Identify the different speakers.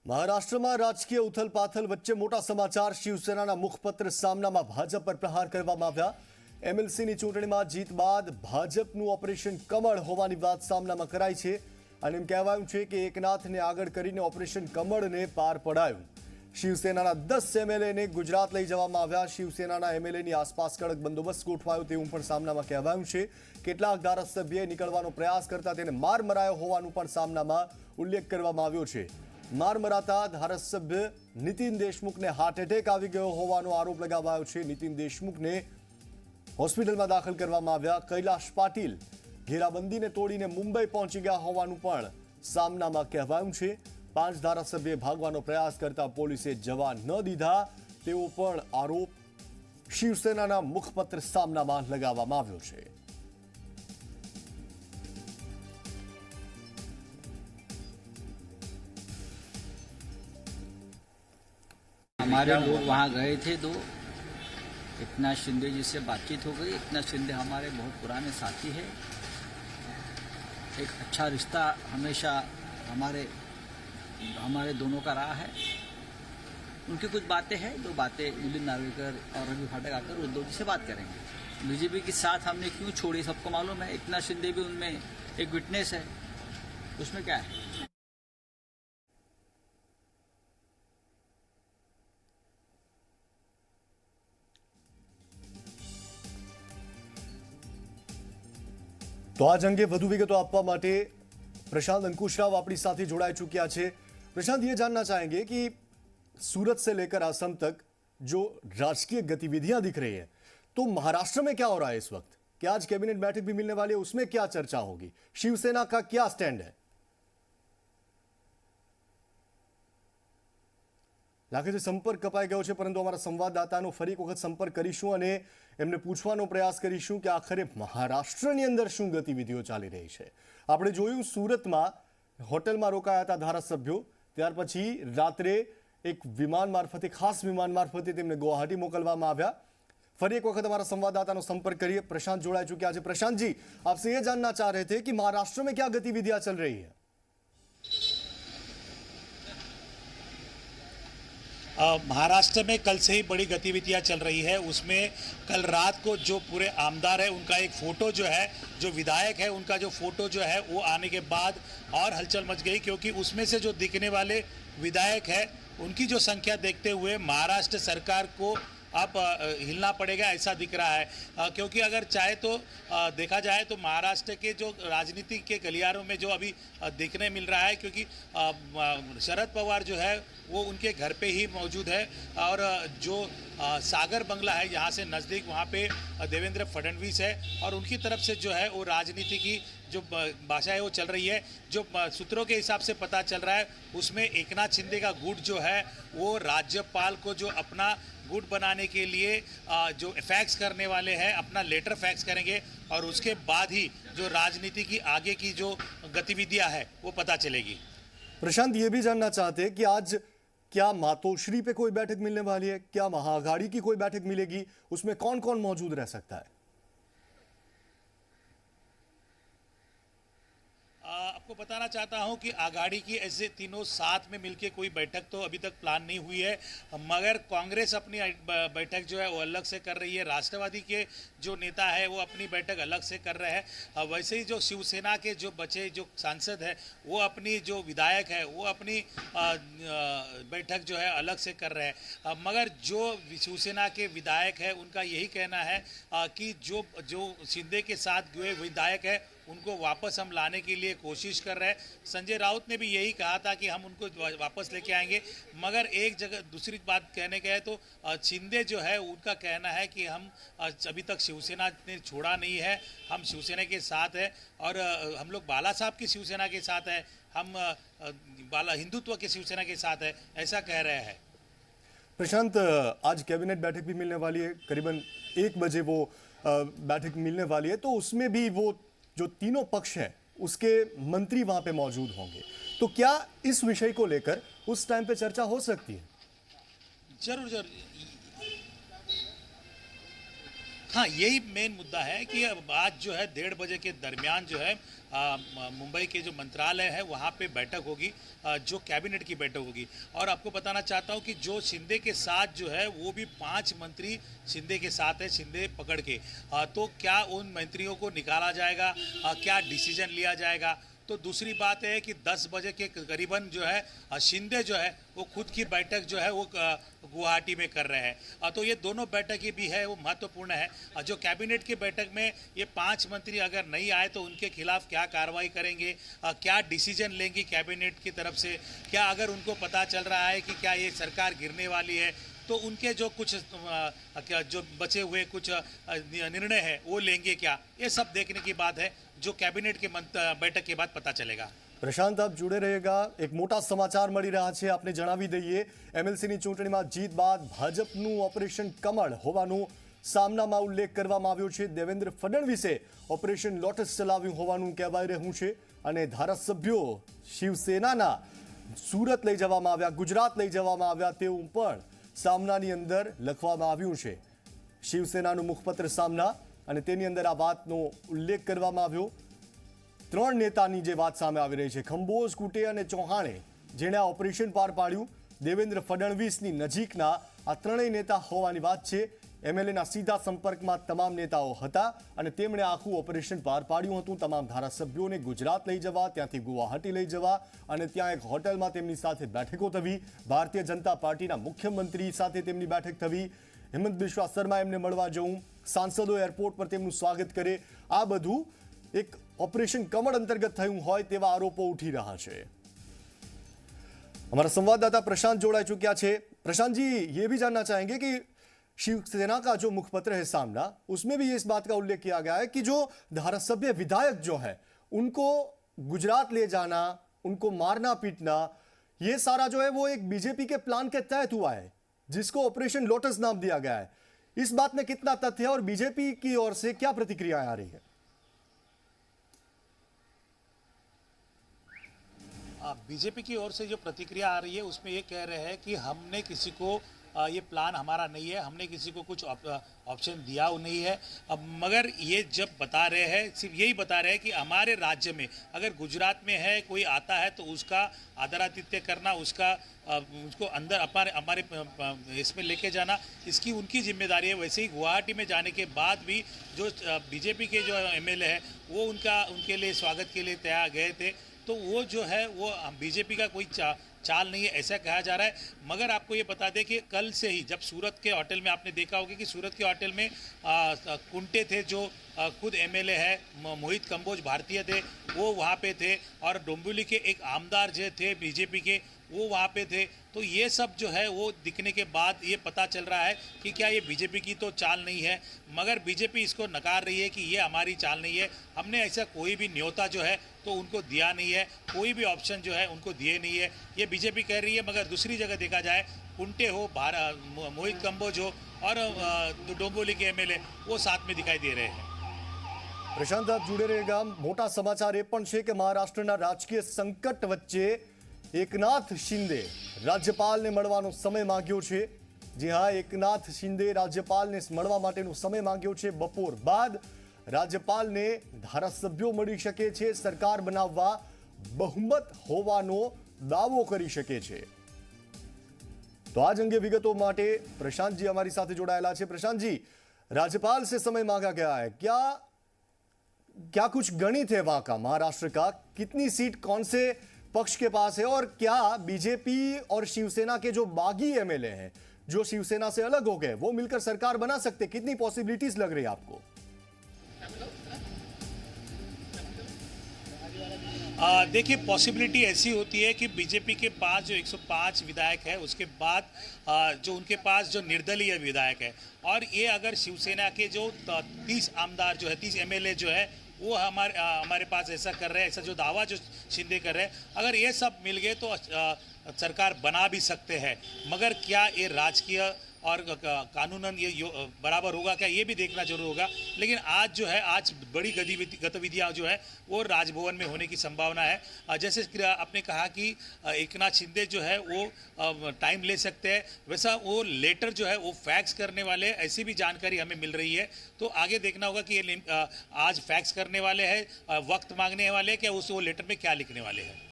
Speaker 1: મહારાષ્ટ્રમાં રાજકીય ઉથલપાથલ વચ્ચે મોટા સમાચાર. શિવસેનાના મુખપત્ર સામનામાં ભાજપ પર પ્રહાર કરવામાં આવ્યા. એમએલસીની ચૂંટણીમાં જીત બાદ ભાજપનું ઓપરેશન કમળ હોવાની વાત સામનામાં કરાઈ છે અને એમ કહેવાયું છે કે એકનાથને આગળ કરીને ઓપરેશન કમળને પાર પડાયું. શિવસેનાના 10 એમએલએને ગુજરાત લઈ જવામાં આવ્યા. શિવસેનાના એમએલએની આસપાસ કડક બંદોબસ્ત ગોઠવાયો તેવું પણ સામનામાં કહેવાયું છે. કેટલાક ધારાસભ્યએ નીકળવાનો પ્રયાસ કરતા તેને માર મરાયો હોવાનું પણ સામનામાં ઉલ્લેખ કરવામાં આવ્યો છે. मार मराता धारासभ्य नितिन देशमुख ने हार्ट एटेक આવી ગયો હોવાનો આરોપ લગાવાયો છે. नितिन દેશમુખને હોસ્પિટલમાં દાખલ કરવામાં આવ્યા. કૈલાશ પાટીલ ઘેરાબંધીને તોડીને મુંબઈ પહોંચી ગયા હોવાનું પણ સામનામાં કહેવાયું છે. 5 ધારાસભ્યે ભાગવાનો પ્રયાસ કરતા પોલીસે જવા ન દીધા તેવો પણ આરોપ શિવસેનાના મુખપત્ર સામનામાં લગાવવામાં આવ્યો છે.
Speaker 2: हमारे लोग वहाँ गए थे दो, एकनाथ शिंदे जी से बातचीत हो गई. एकनाथ शिंदे हमारे बहुत पुराने साथी है. एक अच्छा रिश्ता हमेशा हमारे दोनों का रहा है. उनकी कुछ बातें हैं, दो बातें मिलिंद नार्वेकर और रवि फाटक आकर उद्धव जी से बात करेंगे. बीजेपी के साथ हमने क्यों छोड़ी सबको मालूम है. एकनाथ शिंदे भी उनमें एक विटनेस है. उसमें क्या है.
Speaker 1: તો આજ અંગે વધુ વિગતો આપવા માટે प्रशांत अंकुशराव अपनी साथ जोड़ाई चुक्या है. प्रशांत, ये जानना चाहेंगे कि सूरत से लेकर असम तक जो राजकीय गतिविधियां दिख रही हैं, तो महाराष्ट्र में क्या हो रहा है इस वक्त? क्या आज कैबिनेट बैठक भी मिलने वाली है, उसमें क्या चर्चा होगी? शिवसेना का क्या स्टैंड है? લાગે છે સંપર્ક કપાઈ ગયો છે, પરંતુ અમારા સંવાદદાતાનો ફરી એક વખત સંપર્ક કરીશું અને એમને પૂછવાનો પ્રયાસ કરીશું કે આખરે મહારાષ્ટ્રની અંદર શું ગતિવિધિઓ ચાલી રહી છે. આપણે જોયું સુરતમાં હોટેલમાં રોકાયા હતા ધારાસભ્યો, ત્યાર પછી રાત્રે એક વિમાન મારફતે, ખાસ વિમાન મારફતે તેમને ગુવાહાટી મોકલવામાં આવ્યા. ફરી એક વખત हमारा संवाददाता संपर्क करिए. प्रशांत जोड़ा चुके हैं. प्रशांत जी, आपसे ये जानना चाह रहे थे कि महाराष्ट्र में क्या गतिविधियां चल रही है?
Speaker 3: महाराष्ट्र में कल से ही बड़ी गतिविधियां चल रही है. उसमें कल रात को जो पूरे आमदार है उनका एक फ़ोटो जो है, जो विधायक है उनका जो फ़ोटो जो है वो आने के बाद और हलचल मच गई, क्योंकि उसमें से जो दिखने वाले विधायक है उनकी जो संख्या देखते हुए महाराष्ट्र सरकार को अब हिलना पड़ेगा ऐसा दिख रहा है. क्योंकि अगर चाहे तो देखा जाए तो महाराष्ट्र के जो राजनीति के गलियारों में जो अभी देखने मिल रहा है, क्योंकि शरद पवार जो है वो उनके घर पे ही मौजूद है और जो सागर बंगला है यहाँ से नज़दीक, वहाँ पे देवेंद्र फडणवीस है और उनकी तरफ से जो है वो राजनीति की जो भाषा है वो चल रही है. जो सूत्रों के हिसाब से पता चल रहा है उसमें एकनाथ शिंदे का गुट जो है वो राज्यपाल को जो अपना गुट बनाने के लिए जो फैक्स करने वाले हैं, अपना लेटर फैक्स करेंगे और उसके बाद ही जो राजनीति की आगे की जो गतिविधियां है वो पता चलेगी.
Speaker 1: प्रशांत, ये भी जानना चाहते हैं कि आज क्या मातोश्री पे कोई बैठक मिलने वाली है? क्या महाआघाड़ी की कोई बैठक मिलेगी? उसमें कौन कौन मौजूद रह सकता है?
Speaker 3: आपको बताना चाहता हूं कि आघाड़ी की ऐसे तीनों साथ में मिलके कोई बैठक तो अभी तक प्लान नहीं हुई है, मगर कांग्रेस अपनी बैठक जो है वो अलग से कर रही है. राष्ट्रवादी के जो नेता है वो अपनी बैठक अलग से कर रहे हैं. वैसे ही जो शिवसेना के जो बचे जो सांसद है वो अपनी जो विधायक है वो अपनी बैठक जो है अलग से कर रहे हैं. मगर जो शिवसेना के विधायक है उनका यही कहना है कि जो शिंदे के साथ हुए विधायक है उनको वापस हम लाने के लिए कोशिश कर रहे हैं. संजय राउत ने भी यही कहा था कि हम उनको वापस लेके आएंगे. मगर एक जगह दूसरी बात कहने का है तो शिंदे जो है उनका कहना है कि हम अभी तक शिवसेना ने छोड़ा नहीं है, हम शिवसेना के साथ है और हम लोग बाला साहब की शिवसेना के साथ है, हम बाला हिंदुत्व के शिवसेना के साथ है, ऐसा कह रहे हैं.
Speaker 1: प्रशांत, आज कैबिनेट बैठक भी मिलने वाली है, करीबन 1 बजे वो बैठक मिलने वाली है, तो उसमें भी वो जो तीनों पक्ष हैं उसके मंत्री वहां पे मौजूद होंगे, तो क्या इस विषय को लेकर उस टाइम पे चर्चा हो सकती है?
Speaker 3: जरूर जरूर. हाँ, यही मेन मुद्दा है कि अब आज जो है 1:30 बजे के दरमियान जो है मुंबई के जो मंत्रालय है वहाँ पे बैठक होगी, जो कैबिनेट की बैठक होगी। और आपको बताना चाहता हूँ कि जो शिंदे के साथ जो है वो भी 5 मंत्री शिंदे के साथ है, शिंदे पकड़ के। तो क्या उन मंत्रियों को निकाला जाएगा, क्या डिसीजन लिया जाएगा। तो दूसरी बात है कि 10 बजे के करीबन जो है शिंदे जो है वो खुद की बैठक जो है वो गुवाहाटी में कर रहे हैं। तो ये दोनों बैठकें भी है वो महत्वपूर्ण है। जो कैबिनेट की बैठक में ये 5 मंत्री अगर नहीं आए तो उनके खिलाफ क्या कार्रवाई करेंगे, क्या डिसीजन लेंगी कैबिनेट की तरफ से, क्या अगर उनको पता चल रहा है कि क्या ये सरकार गिरने वाली है तो उनके जो कुछ जो बचे हुए कुछ निर्णय है वो लेंगे क्या, ये सब देखने की बात है जो कैबिनेट के बैठक के बाद पता चलेगा।
Speaker 1: પ્રશાંત આપ જોડે રહેગા। એક મોટા સમાચાર મળી રહ્યા છે, આપને જણાવી દઈએ એમએલસીની ચૂંટણીમાં જીત બાદ ભાજપનું ઓપરેશન કમળ હોવાનું સામનામાં ઉલ્લેખ કરવામાં આવ્યો છે। દેવેન્દ્ર ફડણવીસે ઓપરેશન લોટસ ચલાવ્યું હોવાનું કહેવાઈ રહ્યું છે અને ધારાસભ્યો શિવસેનાના સુરત લઈ જવામાં આવ્યા, ગુજરાત લઈ જવામાં આવ્યા તેવું પણ સામનાની અંદર લખવામાં આવ્યું છે। શિવસેનાનું મુખપત્ર સામના અને તેની અંદર આ વાતનો ઉલ્લેખ કરવામાં આવ્યો। 3 નેતાની જે વાત સામે આવી રહી છે, ખંબોજ, કુટે અને ચૌહાણે જેણે આ ઓપરેશન પાર પાડ્યું, દેવેન્દ્ર ફડણવીસની નજીકના આ ત્રણેય નેતા હોવાની વાત છે। એમએલએના સીધા સંપર્કમાં તમામ નેતાઓ હતા અને તેમણે આખું ઓપરેશન પાર પાડ્યું હતું। તમામ ધારાસભ્યોને ગુજરાત લઈ જવા, ત્યાંથી ગુવાહાટી લઈ જવા અને ત્યાં એક હોટલમાં તેમની સાથે બેઠકો થવી, ભારતીય જનતા પાર્ટીના મુખ્યમંત્રી સાથે તેમની બેઠક થવી, હેમંત બિશ્વા શર્મા એમને મળવા જવું, સાંસદો એરપોર્ટ પર તેમનું સ્વાગત કરે, આ બધું એક ऑपरेशन कमल अंतर्गत थयुं होय तेवा आरोपो उठी रहा है। हमारा संवाददाता प्रशांत जोड़ाई चुक्या है। प्रशांत जी, ये भी जानना चाहेंगे कि शिवसेना का जो मुखपत्र है सामना, उसमें भी इस बात का उल्लेख किया गया है कि जो धारासभ्य विधायक जो है उनको गुजरात ले जाना, उनको मारना पीटना, ये सारा जो है वो एक बीजेपी के प्लान के तहत हुआ है जिसको ऑपरेशन लोटस नाम दिया गया है। इस बात में कितना तथ्य है और बीजेपी की ओर से क्या प्रतिक्रिया आ रही है?
Speaker 3: बीजेपी की ओर से जो प्रतिक्रिया आ रही है उसमें ये कह रहे हैं कि हमने किसी को ये प्लान हमारा नहीं है, हमने किसी को कुछ ऑप्शन दिया नहीं है। अब मगर ये जब बता रहे हैं, सिर्फ यही बता रहे हैं कि हमारे राज्य में अगर गुजरात में है कोई आता है तो उसका आदरातिथ्य करना, उसको अंदर हमारे इसमें लेके जाना, इसकी उनकी जिम्मेदारी है। वैसे ही गुवाहाटी में जाने के बाद भी जो बीजेपी के जो एमएलए है वो उनके लिए स्वागत के लिए तैयार गए थे। तो वो जो है वो बीजेपी का कोई चाल नहीं है ऐसा कहा जा रहा है। मगर आपको ये बता दें कि कल से ही जब सूरत के होटल में आपने देखा होगा कि सूरत के होटल में कुंटे थे जो खुद एमएलए है, मोहित कंबोज भारतीय थे, वो वहाँ पे थे और डोंबिवली के एक आमदार जो थे बीजेपी के वो वहाँ पे थे। तो ये सब जो है वो दिखने के बाद ये पता चल रहा है कि क्या ये बीजेपी की तो चाल नहीं है। मगर बीजेपी इसको नकार रही है कि ये हमारी चाल नहीं है, हमने ऐसा कोई भी न्योता जो है तो उनको दिया नहीं है, कोई भी ऑप्शन जो है उनको दिए नहीं है, ये बीजेपी कह रही है। मगर दूसरी जगह देखा जाए कुंटे हो, मोहित कंबोज हो और डोंबिवली के एमएलए वो साथ में दिखाई दे रहे हैं।
Speaker 1: प्रशांत आप जुड़े रहेगा। मोटा समाचार ए पण छे के महाराष्ट्रना राजकीय संकट वच्चे एकनाथ शिंदे राज्यपाल ने मळवानो समय मांग्यो छे। जी हाँ, एकनाथ शिंदे राज्यपाल ने मळवा माटेनो समय मांग्यो छे। बपोर बाद राज्यपाल ने धारासभ्यो मળી શકે છે, सरकार बनाववा बहुमत होवानो दावो करी શકે છે। तो आज अंगे विगतों माटे प्रशांत जी हमारी साथ जोड़ाયેલા છે। प्रशांत जी, राज्यपाल से समय मांगा गया है, क्या कुछ गणित है वहां का, महाराष्ट्र का कितनी सीट कौन से पक्ष के पास है और क्या बीजेपी और शिवसेना के जो बागी एमएलए हैं जो शिवसेना से अलग हो गए वो मिलकर सरकार बना सकते, कितनी पॉसिबिलिटीज लग रही है आपको?
Speaker 3: देखिए, पॉसिबिलिटी ऐसी होती है कि बीजेपी के पास जो 105 विधायक है उसके बाद जो उनके पास जो निर्दलीय विधायक है और ये अगर शिवसेना के जो 30 आमदार जो है 30 एमएलए जो है वो हमारे पास ऐसा कर रहे हैं, ऐसा जो दावा जो शिंदे कर रहे हैं, अगर ये सब मिल गए तो सरकार बना भी सकते हैं। मगर क्या ये राजकीय और कानूनन ये बराबर होगा क्या, ये भी देखना जरूर होगा। लेकिन आज जो है, आज बड़ी गतिविधियां जो है वो राजभवन में होने की संभावना है। जैसे कि आपने कहा कि एकनाथ शिंदे जो है वो टाइम ले सकते हैं, वैसा वो लेटर जो है वो फैक्स करने वाले, ऐसी भी जानकारी हमें मिल रही है। तो आगे देखना होगा कि ये आज फैक्स करने वाले हैं, वक्त मांगने वाले हैं, क्या उस वो लेटर में क्या लिखने वाले हैं।